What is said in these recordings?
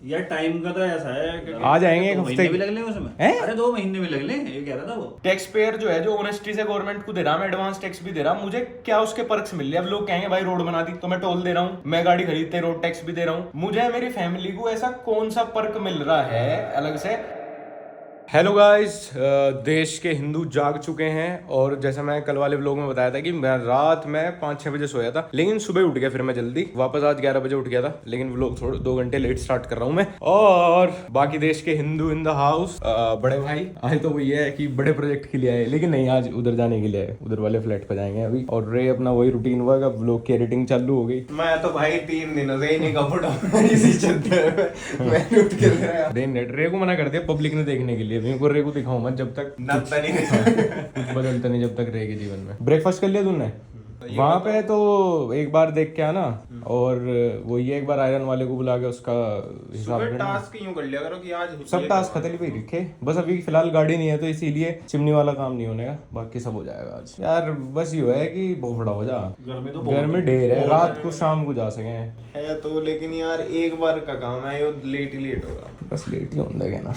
यार टाइम का तो ऐसा है कि आ जाएंगे एक 2 हफ्ते महीने भी लग ले उसमें। हैं? अरे 2 महीने भी लग ले, ये कह रहा था वो। टैक्स पेयर जो है, जो ऑनेस्टी से गवर्नमेंट को दे रहा, मैं एडवांस टैक्स भी दे रहा, मुझे क्या उसके पर्क्स मिल रहे? अब लोग कहेंगे भाई रोड बना दी तो मैं टोल दे रहा हूँ, मैं गाड़ी खरीदते रोड टैक्स भी दे रहा हूँ, मुझे मेरी फैमिली को ऐसा कौन सा पर्क मिल रहा है अलग से? हेलो गाइस, देश के हिंदू जाग चुके हैं और जैसा मैं कल वाले व्लॉग में बताया था कि मैं रात में 5-6 बजे सोया था, लेकिन सुबह उठ गया फिर मैं जल्दी वापस। आज 11 बजे उठ गया था, लेकिन व्लॉग थोड़ा 2 घंटे लेट स्टार्ट कर रहा हूँ मैं। और बाकी देश के हिंदू इन द हाउस, बड़े भाई आज तो वही है कि बड़े प्रोजेक्ट के लिए आए, लेकिन नहीं आज उधर जाने के लिए आए, उधर वाले फ्लैट पे जाएंगे अभी। और रे अपना वही रूटीन वर्क, अब व्लॉग की एडिटिंग चालू हो गई। मैं तो भाई 3 दिनों से ही नहीं कपड़ा इसी चद्दर पे मैं उठ के रे को मना कर दिया पब्लिक ने देखने के लिए, मेरे को रे को दिखाऊं मत जब तक कुछ बदलता नहीं, जब तक रहेगी जीवन में। ब्रेकफास्ट कर लिया तूने? वहां पे तो एक बार देख के आना, और वो ये एक बार आयरन वाले को बुला के उसका हिसाब करना। टास्क यूं कर लिया करो कि आज सब टास्क खत्म ही रखे, बस अभी फिलहाल गाड़ी नहीं है तो इसीलिए चिमनी वाला काम नहीं होने का, बाकी सब हो जाएगा आज। यार बस ये है कि भोफड़ा हो जा, गर्मी ढेर है, रात को शाम को जा सके है तो, लेकिन यार एक बार का काम है, ये लेट ही लेट होगा, बस लेट ही होने लगे ना।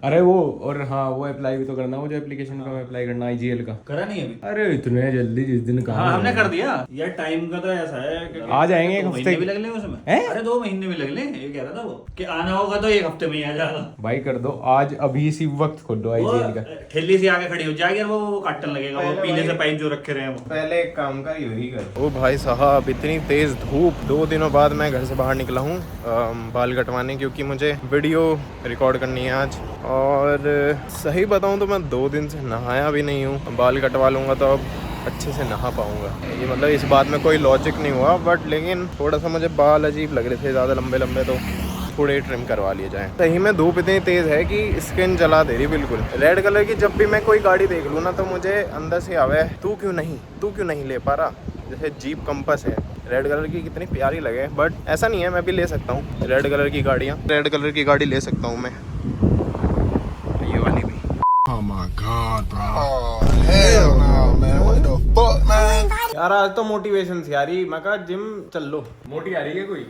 अरे वो, और हाँ वो अप्लाई भी तो करना, वो जो एप्लीकेशन का अप्लाई करना IGL का करा नहीं अभी। अरे इतने जल्दी जिस दिन कहा हाँ हमने कर दिया यार, टाइम का तो ऐसा है कि आ जाएंगे एक 2 हफ्ते महीने भी लग ले उसमें। हैं? अरे 2 महीने भी लग ले, ये कह रहा था वो कि आना होगा तो 1 हफ्ते में ही आ जाएगा। भाई कर दो आज, अभी इसी वक्त खोल दो IGL का। ठेली से आके खड़ी हो जाएगी और वो काटने लगेगा, वो पीले से पाइप जो रखे रहे हैं वो। पहले एक काम का यही कर। ओ भाई साहब, इतनी तेज धूप, 2 दिनों बाद मैं घर से बाहर निकला हूँ बाल कटवाने, क्योंकि मुझे वीडियो रिकॉर्ड करनी है आज। और सही बताऊँ तो मैं 2 दिन से नहाया भी नहीं हूँ, बाल कटवा लूँगा तो अब अच्छे से नहा पाऊंगा। ये मतलब इस बात में कोई लॉजिक नहीं हुआ, बट लेकिन थोड़ा सा मुझे बाल अजीब लग रहे थे, ज़्यादा लंबे लंबे, तो थोड़े ट्रिम करवा लिए जाएं। सही में धूप इतनी तेज़ है कि स्किन जला दे रही बिल्कुल। रेड कलर की जब भी मैं कोई गाड़ी देख लूँ ना, तो मुझे अंदर से आवे तू क्यों नहीं ले पा रहा। जैसे जीप कंपस है, रेड कलर की कितनी प्यारी लगे, बट ऐसा नहीं है, मैं भी ले सकता हूँ रेड कलर की गाड़ियाँ। रेड कलर की गाड़ी ले सकता हूँ मैं, ये वाली भी। Oh my god, bro. Oh, hell no, man. What the fuck, man? यार आज तो मोटिवेशन थी यार, मैं कहा जिम चल लो। मोटी आ रही है कोई?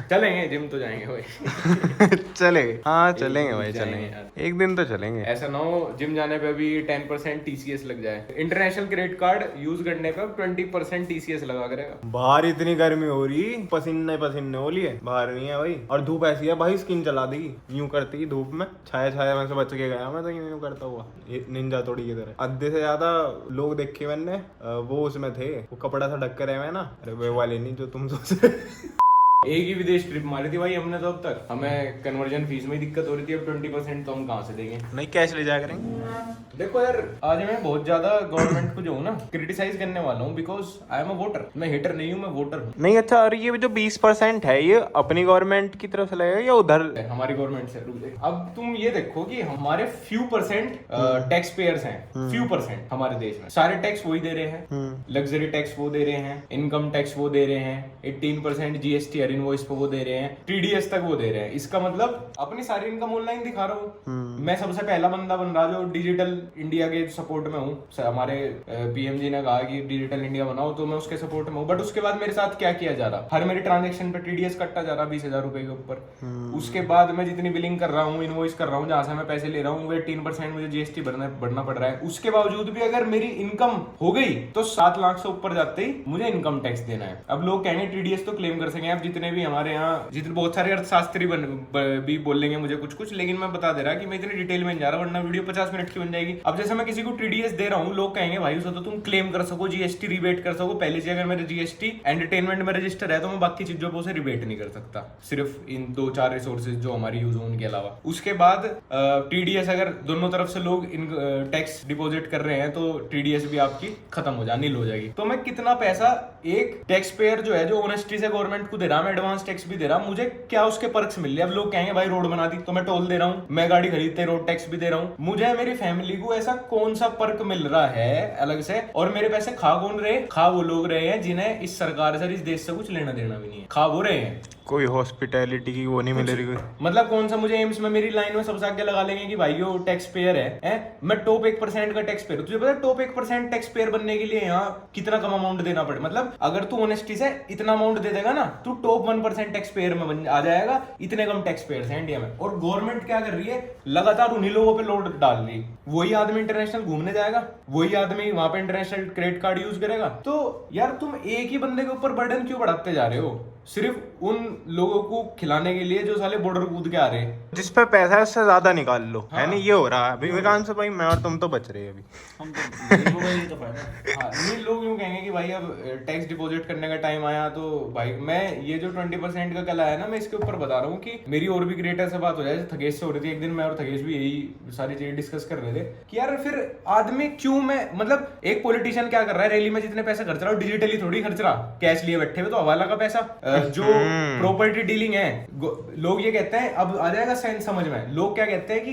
चलेंगे जिम तो जाएंगे भाई। चलेंगे, हाँ चलेंगे भाई, जाएंगे चलेंगे यार। एक दिन तो चलेंगे। ऐसा ना हो जिम जाने पे भी 10% TCS लग जाए, इंटरनेशनल क्रेडिट कार्ड यूज करने पे 20% TCS लगा करेगा। बाहर इतनी गर्मी हो रही, पसीने पसीने हो लिए, बाहर नहीं है भाई। और धूप ऐसी है भाई, स्किन जला देगी यूं करती धूप में। छाया में से बच के गया मैं तो, यूं करता हुआ निंजा तोड़ी की तरह। आधे से ज्यादा लोग देखे मैंने, वो उसमें थे, वो कपड़ा सा ढक कर रहे हैं ना, अरे वे वाले नहीं जो तुम सोच रहे। एक ही विदेश ट्रिप मारी थी भाई हमने तो अब तक, हमें कन्वर्जन फीस में ही दिक्कत हो रही थी, अब 20% तो हम कहाँ से देंगे? नहीं कैश ले जाया करेंगे। देखो यार, आज मैं बहुत ज्यादा गवर्नमेंट को जो हूँ ना क्रिटिसाइज करने वाला हूँ, because I am a voter. मैं हेटर नहीं हूँ, मैं वोटर हूँ। नहीं अच्छा, और ये जो 20% है, ये अपनी गवर्नमेंट की तरफ से लगेगा या उधर? हमारी गवर्नमेंट से। अब तुम ये देखो कि हमारे फ्यू परसेंट टैक्स पेयर्स हैं, फ्यू परसेंट हमारे देश में, सारे टैक्स वही दे रहे हैं। लग्जरी टैक्स वो दे रहे हैं, इनकम टैक्स वो दे रहे हैं, 18% GST हर इनवॉइस पे वो दे रहे हैं, TDS तक वो दे रहे हैं। इसका मतलब अपनी सारी इनकम ऑनलाइन दिखा रहा हूँ। मैं सबसे पहला बंदा बन रहा जो डिजिटल इंडिया के सपोर्ट में हूँ। हमारे PM जी ने कहा कि डिजिटल इंडिया बनाओ, तो मैं उसके सपोर्ट में हूँ। बट उसके बाद मेरे साथ क्या किया जा रहा, हर मेरी ट्रांजेक्शन पे TDS कटता जा रहा 20,000 रुपए के ऊपर। उसके बाद मैं जितनी बिलिंग कर रहा हूँ, इनवॉइस कर रहा हूँ, जहां से मैं पैसे ले रहा हूँ, वो 18% मुझे GST भरना पड़ रहा है। उसके बावजूद भी अगर मेरी इनकम हो गई तो 7 लाख से ऊपर जाते ही मुझे इनकम टैक्स देना है। अब लोग कहेंगे TDS तो क्लेम कर सकें, अब जितने भी हमारे यहाँ जितने बहुत सारे अर्थशास्त्री भी बोलेंगे मुझे कुछ, लेकिन मैं बता दे रहा कि मैं इतनी डिटेल में जा रहा, वरना वीडियो 50 मिनट की बन जाएगी। अब जैसे मैं किसी को TDS दे रहा हूँ, लोग कहेंगे भाई उसे तो तुम क्लेम कर सको, GST रिबेट कर सको। पहले से अगर मेरे GST एंटरटेनमेंट में रजिस्टर है तो मैं बाकी चीजों पर उसे रिबेट नहीं कर सकता, सिर्फ इन 2-4 रिसोर्सेज जो हमारी यूज हो उनके अलावा। उसके बाद TDS अगर दोनों तरफ से लोग इन टैक्स डिपॉजिट कर रहे हैं तो TDS भी आपकी खत्म हो जाए, नील हो जाएगी। तो मैं कितना पैसा एक टैक्स पेयर जो है, जो ऑनेस्टी से गवर्नमेंट को दे रहा, मैं एडवांस टैक्स भी दे रहा, मुझे क्या उसके पर्क्स मिल रहे? अब लोग कहेंगे भाई रोड बना दी तो मैं टोल दे रहा हूँ, मैं गाड़ी खरीदते रोड टैक्स भी दे रहा हूँ, मुझे मेरी फैमिली को ऐसा कौन सा पर्क मिल रहा है अलग से? और मेरे पैसे खा कौन रहे? खा वो लोग रहे हैं जिन्हें इस सरकार से, इस देश से कुछ लेना देना भी नहीं है। खा वो रहे हैं कोई हॉस्पिटैलिटी की वो नहीं मिल रही। मतलब कौन सा मुझे एम्स में मेरी लाइन में सबसे आगे लगा लेंगे कि भाई यो टैक्स पेयर है? मैं टॉप 1% का टैक्स पेयर। तुझे पता है टॉप 1% टैक्स पेयर बनने के लिए यहाँ कितना कम अमाउंट देना पड़े? मतलब अगर तू ऑनेस्टी से इतना अमाउंट दे देगा ना, तू टॉप 1% टैक्स पेयर में आ जाएगा। इतने कम टैक्स पेयर है इंडिया में। और गवर्नमेंट क्या कर रही है? लगातार उन्हीं लोगों पे लोड डाल रही है। वही आदमी इंटरनेशनल घूमने जाएगा, वही आदमी वहां पे इंटरनेशनल क्रेडिट कार्ड यूज करेगा। तो यार तुम एक ही बंदे के ऊपर बर्डन क्यों बढ़ाते जा रहे हो? सिर्फ उन लोगों को खिलाने के लिए जो साले बॉर्डर कूद के आ रहे हैं। जिस पे पैसा है उससे ज्यादा निकाल लो। है नहीं, ये हो रहा है विवेकानंद से भाई। मैं और तुम तो बच रहे हैं अभी। हम तो गरीबों का ये तो फायदा। हाँ, नहीं लोग यूं कहेंगे कि भाई अब टैक्स डिपॉजिट करने का टाइम आया। तो भाई मैं ये जो 20% का कल आया ना, मैं इसके ऊपर बता रहा हूँ कि मेरी और भी क्रिएटर से बात हो जाए, थगेश से हो रही थी एक दिन। मैं और थगेश भी यही सारी चीजें डिस्कस कर रहे थे कि यार फिर आदमी क्यों, मैं मतलब एक पॉलिटिशियन क्या कर रहा है? रैली में जितने पैसे खर्च रहा है डिजिटली थोड़ी खर्च रहा, कैश लिए बैठे हुए तो हवाला का पैसा। जो प्रॉपर्टी डीलिंग है, लोग ये कहते हैं, अब आ जाएगा सेंस समझ में। लोग क्या कहते हैं कि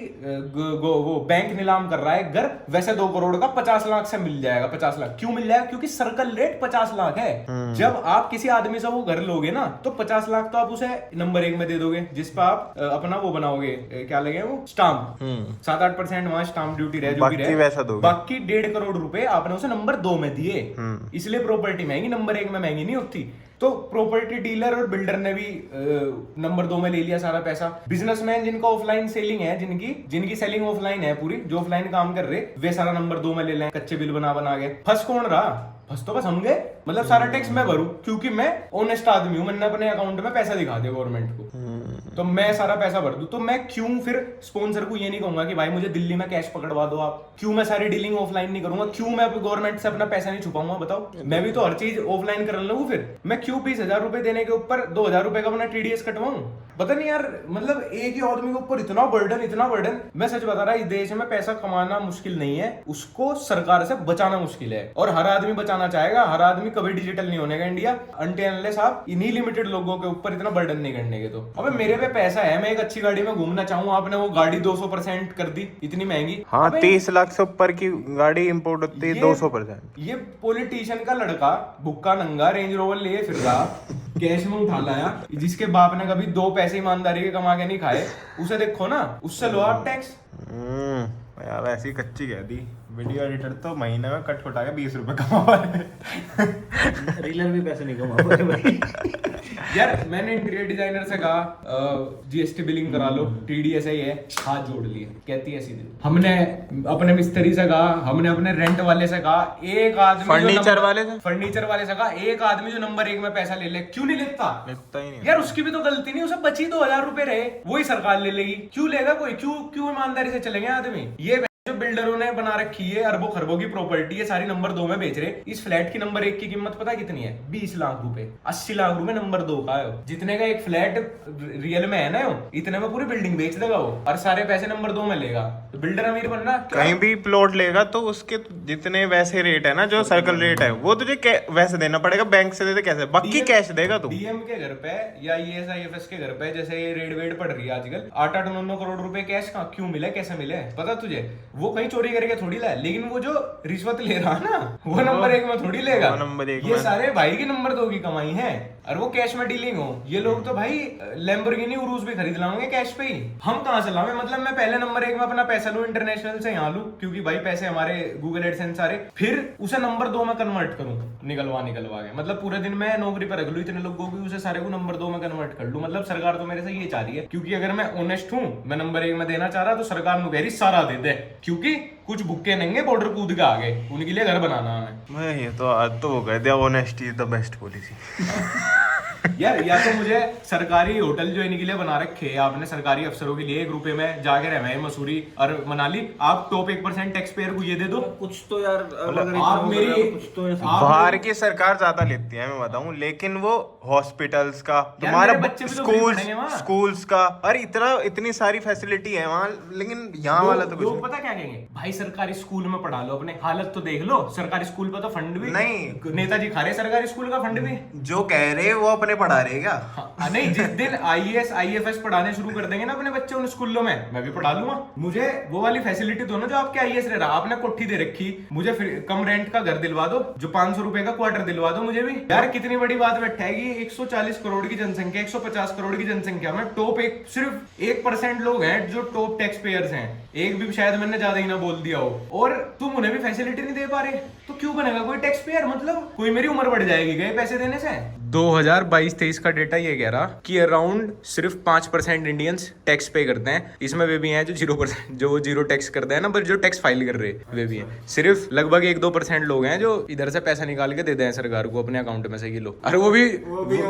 वो बैंक नीलाम कर रहा है घर, वैसे 2 करोड़ का 50 लाख से मिल जाएगा। 50 लाख क्यों मिल जाएगा? क्योंकि सर्कल रेट 50 लाख है। जब आप किसी आदमी से वो घर लोगे ना, तो 50 लाख तो आप उसे नंबर 1 में दे दोगे, जिस पर आप अपना वो बनाओगे, क्या लगे वो स्टाम्प। 7-8% वहां स्टाम्प ड्यूटी रहे, जो भी रहे वैसा दोगे। बाकी 1.5 करोड़ रुपए आपने उसे नंबर 2 में दिए। इसलिए प्रॉपर्टी महंगी, नंबर 1 में महंगी नहीं होती। तो प्रॉपर्टी डीलर और बिल्डर ने भी नंबर 2 में ले लिया सारा पैसा। बिजनेसमैन जिनका ऑफलाइन सेलिंग है, जिनकी सेलिंग ऑफलाइन है पूरी, जो ऑफलाइन काम कर रहे, वे सारा नंबर 2 में ले लें, कच्चे बिल बना के। फंस कौन रहा? फंस तो बस हम गए। मतलब सारा टैक्स मैं भरूं क्योंकि मैं ऑनेस्ट आदमी हूं। मैंने अपने अकाउंट में पैसा दिखा दिया गवर्नमेंट को, तो मैं सारा पैसा भर दूं। तो मैं क्यों फिर स्पॉन्सर को ये नहीं कहूंगा कि भाई मुझे दिल्ली में कैश पकड़वा दो आप? क्यों मैं सारी डीलिंग ऑफलाइन नहीं करूंगा? क्यों मैं गवर्नमेंट से अपना पैसा नहीं छुपाऊंगा? बताओ, मैं भी तो हर चीज ऑफलाइन कर लूं। फिर मैं क्यों 20,000 रुपए देने के ऊपर 2,000 रुपए का अपना TDS कटवाऊं? पता नहीं यार, मतलब एक ही आदमी के ऊपर इतना बर्डन। मैं सच बता रहा, इस देश में पैसा कमाना मुश्किल नहीं है, उसको सरकार से बचाना मुश्किल है। और हर आदमी बचाना चाहेगा, हर आदमी कभी डिजिटल नहीं होने का इंडिया अनटिल साहब इन्हीं लिमिटेड लोगों के ऊपर इतना बर्डन नहीं करने के। तो अबे मेरे पे पैसा है, मैं एक अच्छी गाड़ी में घूमना चाहूँ, आपने वो गाड़ी 200% कर दी, इतनी महंगी। हाँ, 30 लाख से ऊपर की गाड़ी इंपोर्ट होती है 200%। ये पॉलिटिशियन का लड़का भुक्का नंगा रेंज रोवर लिए फिर रहा, कैश में उठा लाया, जिसके बाप ने कभी 2 पैसे ईमानदारी के कमा के नहीं खाए, उसे देखो ना, उससे लो आप टैक्स। यार ऐसी कच्ची कह दी। वीडियो एडिटर तो महीने में कट कटा के 20 रुपए कमा रीलर भी पैसे नहीं कमा पाए भाई। यार मैंने इंटीरियर डिजाइनर से कहा GST बिलिंग करा लो, TDS ही है, हाथ जोड़ लिए, कहती है सीधे। हमने अपने मिस्त्री से कहा, हमने अपने रेंट वाले से कहा, एक आदमी फर्नीचर वाले से कहा, एक आदमी जो नंबर 1 में पैसा ले ले, क्यों नहीं लेता ही नहीं यार? उसकी भी तो गलती नहीं, उसे बची 2,000 रुपए रहे, वही सरकार ले लेगी। क्यों लेगा कोई? क्यों ईमानदारी से चलेंगे आदमी? ये जो बिल्डरों ने बना रखी है अरबों खरबों की प्रॉपर्टी, ये सारी नंबर 2 में बेच रहे। इस फ्लैट की नंबर 1 की कीमत पता कितनी है? 20 लाख रुपए। 80 लाख रुपए नंबर 2 का है। जितने का एक फ्लैट रियल में है ना, इतने में पूरी बिल्डिंग बेच देगा वो, और सारे पैसे नंबर 2 में लेगा। तो बिल्डर अमीर बनना, कहीं भी प्लॉट लेगा तो उसके जितने वैसे रेट है ना, जो सर्कल रेट है, वो तुझे वैसे देना पड़ेगा। बैंक से देते कैसे? बाकी कैश देगा तू। DM के घर पे या ESIFS के घर पे, जैसे ये रेड वेड पड़ रही है आजकल, 8-8, 9-9 करोड़ रुपए कैश का क्यों मिले? कैसे मिले? पता तुझे? वो कहीं चोरी करके थोड़ी लाए, लेकिन वो जो रिश्वत ले रहा ना, वो नंबर 1 में थोड़ी लेगा। ये सारे भाई की नंबर 2 की कमाई है, और वो कैश में डीलिंग हो। ये लोग तो भाई लैम्बोर्गिनी उरूस भी खरीद लाओगे कैश पे ही। हम कहां से लावे? मतलब मैं पहले नंबर 1 में अपना पैसा लूं इंटरनेशनल से, यहाँ लूं, क्योंकि भाई पैसे हमारे गूगल एडसेंस सारे, फिर उसे नंबर 2 में कन्वर्ट करूं निकलवा के। मतलब पूरे दिन मैं नौकरी पर रख लूं इतने लोगों की, उसे सारे को नंबर 2 में कन्वर्ट कर लूं। मतलब सरकार तो मेरे से ये चाह रही है, क्योंकि अगर मैं ऑनेस्ट हूं, मैं नंबर 1 में देना चाह रहा, तो सरकार नु कह रही सारा दे दे, क्योंकि कुछ भुक्के नंगे बॉर्डर कूद के आ गए, उनके लिए घर बनाना है। ये तो आज तो वो कह दिया, honesty is the best policy. यार या तो मुझे सरकारी होटल जो इनके लिए बना रखे आपने सरकारी अफसरों के लिए, 1 रुपए में जाके रहे मसूरी और मनाली, आप टॉप 1% टैक्स पेयर को ये दे दो कुछ तो यार। आप मेरी कुछ तो बाहर की सरकार ज्यादा लेती है, मैं बताऊं, लेकिन वो हॉस्पिटल्स का, तुम्हारा स्कूल्स का, और इतनी सारी फैसिलिटी है वहाँ, लेकिन यहाँ वाला तो लोग पता क्या कहेंगे, भाई सरकारी स्कूल में पढ़ा लो, अपने हालत तो देख लो। सरकारी स्कूल पर तो फंड भी नहीं, नेताजी खा रहे सरकारी स्कूल का फंड भी। जो कह रहे वो अपने वाले पढ़ा रहे क्या? हाँ, नहीं, जिस दिन IAS IFS पढ़ाने शुरू कर देंगे ना अपने बच्चे उन स्कूलों में, मैं भी पढ़ा लूंगा। मुझे वो वाली फैसिलिटी दो ना जो आपके IAS रह रहा। आपने कोठी दे रखी, मुझे फिर कम रेंट का घर दिलवा दो, जो 500 रुपए का क्वार्टर दिलवा दो मुझे भी। यार कितनी बड़ी बात बैठाएगी, 140 करोड़ की जनसंख्या, 150 करोड़ की जनसंख्या में टॉप सिर्फ 1% लोग हैं जो टॉप टैक्स पेयर्स हैं। एक भी शायद मैंने ज्यादा ही ना बोल दिया हो, और तुम उन्हें भी फैसिलिटी नहीं दे पा रहे, तो क्यों बनेगा कोई टैक्स पेयर? मतलब कोई मेरी उम्र बढ़ जाएगी गए पैसे देने से। 2022-23 का डेटा ये कह रहा कि अराउंड सिर्फ 5% इंडियंस टैक्स पे करते हैं। इसमें वे भी हैं जो 0%, जो 0 टैक्स करते हैं ना, पर जो टैक्स फाइल कर रहे वे भी हैं। सिर्फ लगभग 1-2% लोग हैं जो इधर से पैसा निकाल के देते हैं सरकार को अपने अकाउंट में से ये लोग। और वो भी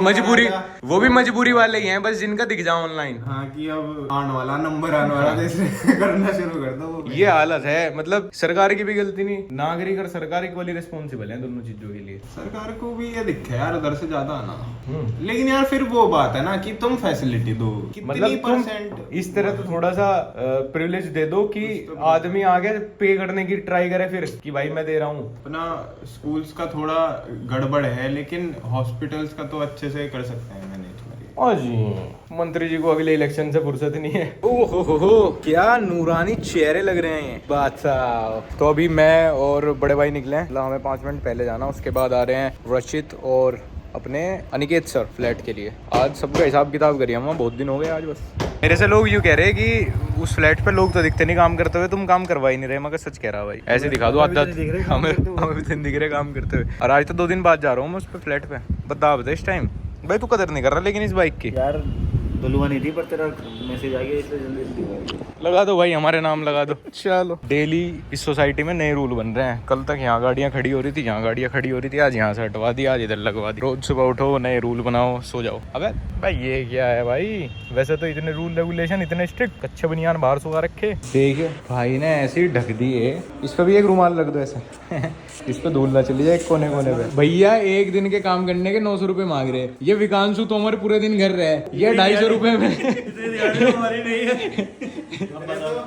मजबूरी, वो भी मजबूरी वाले ही हैं, बस जिनका दिख जाओ ऑनलाइन। हाँ, कि अब आने वाला नंबर आने वाला जैसे करना शुरू कर दो। ये हालत है। मतलब सरकार की भी गलती नहीं, नागरिक और सरकार इक्वली रिस्पॉन्सिबल है दोनों चीजों के लिए। सरकार को भी ये दिखे यार उधर से ज्यादा आना। लेकिन यार फिर वो बात है ना कि तुम फैसिलिटी दो, मतलब तुम इस तरह तो थोड़ा सा प्रिविलेज दे दो कि आदमी आगे पे करने की ट्राई करे, फिर कि भाई मैं दे रहा हूँ। अपना स्कूल्स का थोड़ा गड़बड़ है, लेकिन हॉस्पिटल्स का तो अच्छे से कर सकते हैं मैनेज। ओ जी, मंत्री जी को अगले इलेक्शन से फुर्सत नहीं है। ओहो, क्या नूरानी चेहरे लग रहे हैं बात साहब। तो अभी मैं और बड़े भाई निकले हैं, मतलब हमें 5 मिनट पहले जाना, उसके बाद आ रहे हैं रचित और अपने अनिकेत सर फ्लैट के लिए। आज सबका हिसाब किताब करिए, हम बहुत दिन हो गए आज। बस मेरे से लोग यूँ कह रहे हैं कि उस फ्लैट पे लोग तो दिखते नहीं काम करते हुए, तुम काम करवा ही नहीं रहे। मगर सच कह रहा भाई, ऐसे दिखा दो आधा, हमें भी दिन दिख रहे काम करते हुए। और आज तो 2 दिन बाद जा रहा हूँ मैं उस पे फ्लैट पे। बता इस टाइम भाई तू कदर नहीं कर रहा लेकिन इस बाइक की। यार दुलवा नहीं थी, पर तेरा मैसेज आ गया इसलिए जल्दी लगा दो भाई, हमारे नाम लगा दो। चलो, डेली इस सोसाइटी में नए रूल बन रहे हैं। कल तक यहाँ गाड़ियाँ खड़ी हो रही थी, यहाँ गाड़ियाँ खड़ी हो रही थी, आज यहाँ से हटवा दी, आज इधर लगवा दी। रोज सुबह उठो, नए रूल बनाओ, सो जाओ। अबे भाई ये क्या है भाई? वैसे तो इतने रूल रेगुलेशन इतने स्ट्रिक्ट, कच्चे बनियान बाहर सुखा रखे। देखिए भाई ने ऐसी ढक दी है, इस पर भी एक रुमाल रख दो ऐसे इस पर धूल ना चली जाए कोने कोने पे। भैया एक दिन के काम करने के 900 रुपए मांग रहे हैं। ये विकांशु तोमर पूरे दिन घर रहे, ये 250 रुपए में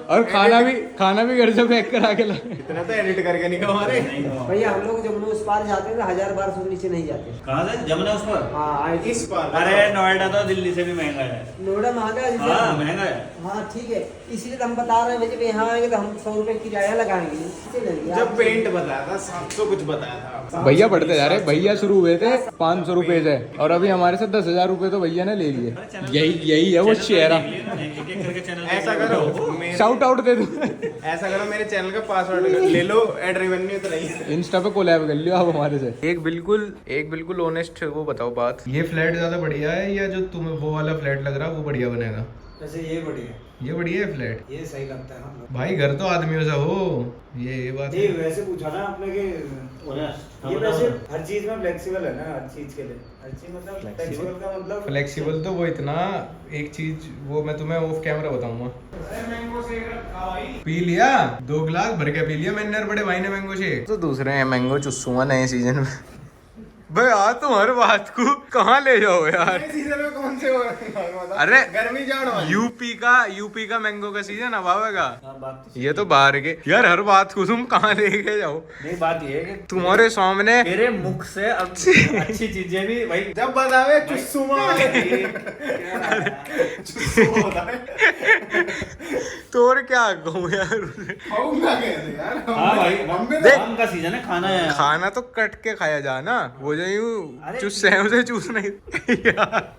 और खाना भी घर से पैक करा के ला। इतना तो एडिट करके नहीं कमा रहे भैया। हम लोग जब उस पार जाते हैं 1000-1200 नीचे नहीं जाते। कहाँ से जमुना उस पर? हाँ, इस पार। अरे नोएडा तो दिल्ली से भी महंगा है। नोएडा महंगा है। हाँ महंगा है। हाँ ठीक है, इसलिए तो हम बता रहे हैं भाई, यहाँ आएंगे तो हम 100 रुपए किराया लगाएंगे। जब पेंट बताया था 700 कुछ बताया था। भैया बढ़ते जा रहे। भैया शुरू हुए थे 500 रुपए से, और अभी हमारे से 10,000 रुपए तो भैया ने ले लिए। यही है वो चेहरा। ऐसा करो, शाउट आउट दे दो। ऐसा करो, मेरे चैनल का पासवर्ड ले लो, एड रेवेन्यू तो नहीं है। इंस्टा पे कोलैब कर लियो आप हमारे से। एक बिल्कुल ऑनेस्ट वो बताओ बात, ये फ्लैट ज्यादा बढ़िया है या जो तुम्हें वो वाला फ्लैट लग रहा है वो बढ़िया बनेगा? वैसे ये बढ़िया, ये बढ़िया है फ्लैट, ये सही लगता है ना भाई। घर तो आदमियों से हो, ये बात जी। वैसे पूछा ना आपने कि ये वैसे हर चीज में फ्लेक्सिबल है ना, हर चीज के लिए हर चीज मतलब फ्लेक्सिबल का मतलब फ्लेक्सिबल तो वो इतना एक चीज वो मैं तुम्हें ऑफ कैमरा बताऊंगा। पी लिया 2 गिलास भर के पी लिया मैंने और बड़े भाई ने मैंगो शेक। तो दूसरे हैं मैंगो चुस्सूंगा नए सीजन में। भाई यार तुम हर बात को कहाँ ले जाओ यार? सीजन में कौन से हो? अरे गर्मी जान यूपी का मैंगो का सीजन अब आवेगा। ये तो बाहर के यार, हर बात को तुम कहाँ लेके जाओ? नहीं, बात ये है कि तुम्हारे सामने तेरे मुख से अब अच्छी चीजें भी भाई जब बतावे चुस्सुमा तो और क्या कहूँ यार? खाऊंगा कैसे यार? हाँ भाई, देख आम का सीजन है, खाना है। खाना तो कट के खाया जा ना, वो जो यूं चूस है उसे चूस नहीं यार।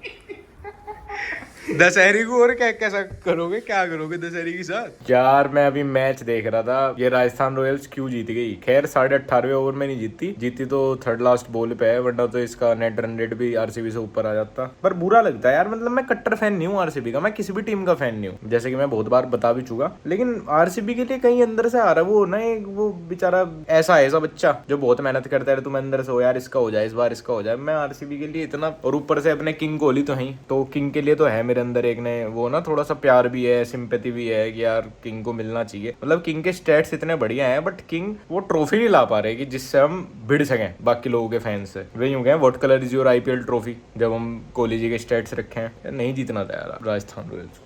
दशहरी को और कैसा करोगे, क्या करोगे दशहरी के साथ? यार मैं अभी मैच देख रहा था, ये राजस्थान रॉयल्स क्यों जीत गई। खैर 18.5 ओवर में नहीं जीती तो थर्ड लास्ट बॉल पे है, वरना तो इसका नेट रन रेट भी आरसीबी से ऊपर आ जाता। पर बुरा लगता है यार, मतलब मैं कट्टर फैन नहीं हूँ आरसीबी का, मैं किसी भी टीम का फैन नहीं हूँ, जैसे कि मैं बहुत बार बता भी चुका। लेकिन आरसीबी के लिए कहीं अंदर से आ रहा है वो ना, एक वो बेचारा ऐसा बच्चा जो बहुत मेहनत करता है, तुम अंदर से हो यार इसका हो जाए, इस बार इसका हो जाए। मैं आरसीबी के लिए इतना, और ऊपर से अपने किंग कोहली तो है, तो किंग के लिए तो है मेरे अंदर एक ने वो ना थोड़ा सा प्यार भी है, सिंपैथी भी है कि यार किंग को मिलना चाहिए। मतलब किंग के स्टैट्स इतने बढ़िया हैं, बट किंग वो ट्रॉफी नहीं ला पा रहे कि जिससे हम भिड़ सकें बाकी लोगों के फैंस से। वे यूं कहें what colour is your IPL trophy, जब हम कोहली जी के स्टैट्स रखे हैं। नहीं जीतना था यार राजस्थान रॉयल्स को।